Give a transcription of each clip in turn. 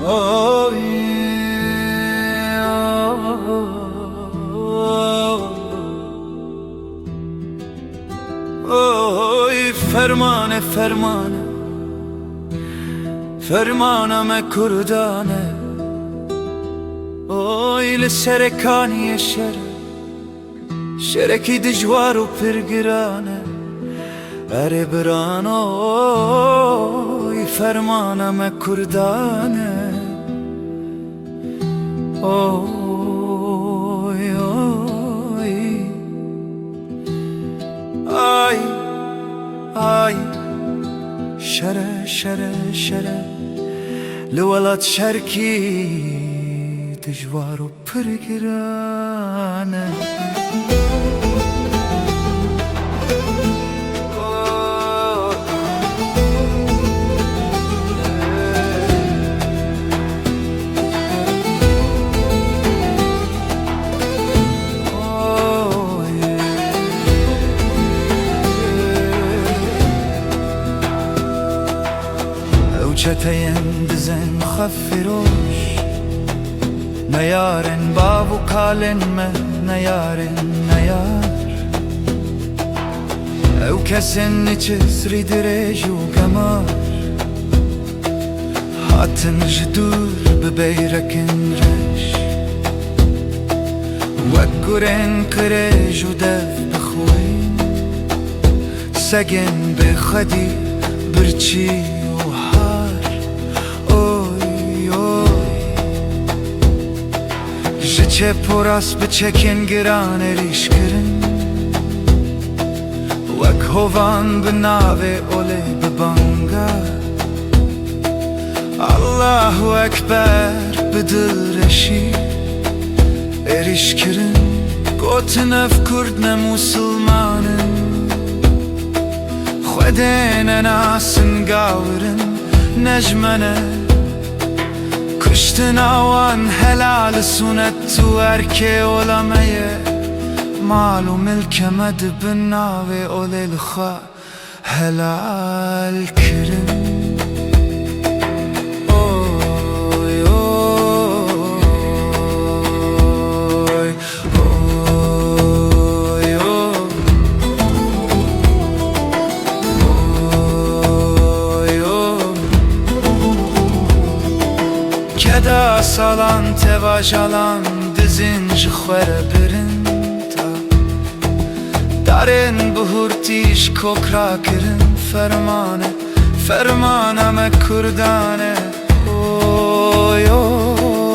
اوی فرمانه فرمانه فرمانم کردانه اوی لسرکانی شرکی دجوار و پرگرانه اره بران اوی فرمانم کردانه اوی اوی آی آی شره شره شره لولد شرکی دجوار و پرگرانه چتین دزن خفروش نیارن بابو کالن مه نیارن نیار او کسن چسری درج و گمار هاتن جدور ببیرکن رش وگرن کرج و دف بخوین سگن بخدی برچی چه پراس به چکن گران ریش کرن وک هوان به ناوه اوله ببانگا الله اکبر بدرشی ریش کرن گوتن اف کردن مسلمانن خودین ناسن گاورن نجمنه کشتن آوان helal سنت تو ارکه علمه مال و ملک مد بناوه اولیل خواه helal کرن اوی اوی اوی کدا سالان تواجالان دزین جخوره برن تا دارن بهورتیش کوکرا کرن فرمانه فرمانم کردانه اوی اوی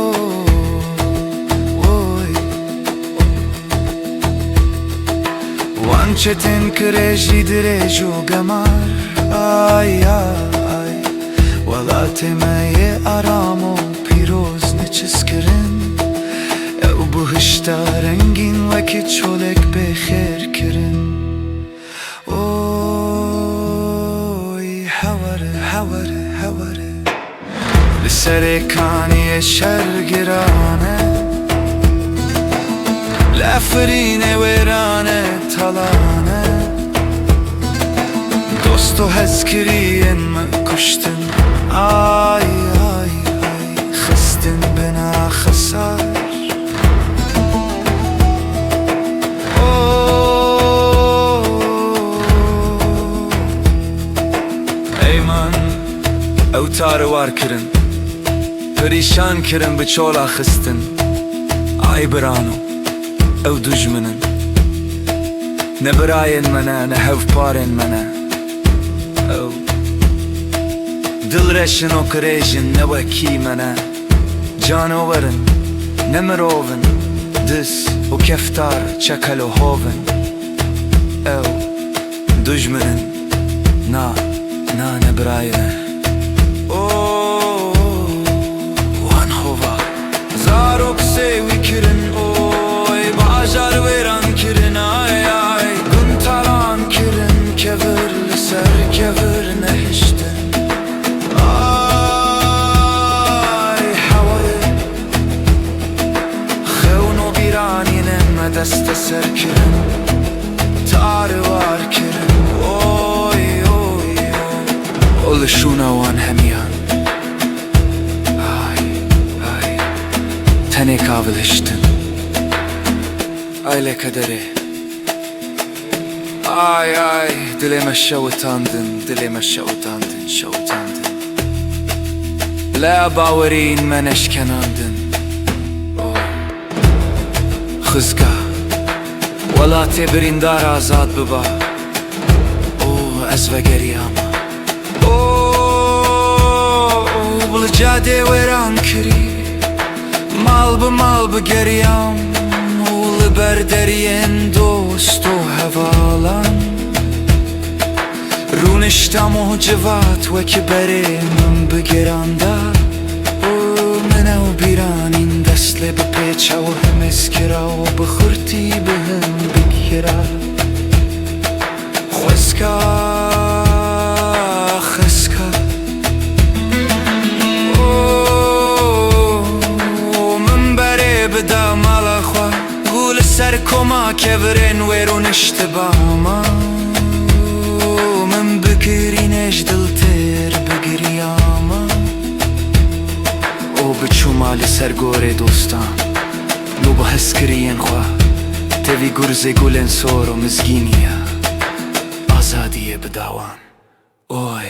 وان چتن کرجی درج و گمار آی آی ولات مایه آرامو پیروز نچس کرن او بهشتا رنگین وکی چولک بخیر کرن اوی حواره حواره حواره لسرکانی شرگرانه لفرین ویرانه تلانه دوستو هزکرین مکشتن آی آی خستن بنا خسار ایمان او تاروار کرن پریشان کرن به چولا خستن آی برانو او دجمنن نبراین منه نه هفپارن منه او دل رشن و کریجن نوکی منه جانورن نمروون دس و کفتار چکل و هوون او دجمنن نا نبراینه وان هوا زاروک سیوی کرن اوی باجار ویران کرن آی آی گنتالان کرن کور لسر کور نهشتن آی حواله خونو بیرانینم دست سر کرن تاروار کرن اولشونا وان همیان آی تنه کاول هشتن ایله کدره آی دلم شوتاندن دلم شوتاندن شوتاندن لا باورین منش کناندن خزگا ولا تبرین دار آزاد ببا از وگریام بل جاده ویران کری مال بگریام لبر درین دوست و هوالان رونشتم و جوات و که بره من بگرانده منو بیران این دست لب پیچه و هم اسکرا و بخورتی به هم بگیره خسکا من بره بدا مالا خوا گول سر کما که برن ویرون اشتباما من بگرینش دلتر بگریاما او بچو مال سرگور دوستان لو بحس کرین خوا تاوی گرزه گولن سور و مزگینیه آزادیه بداوان اوی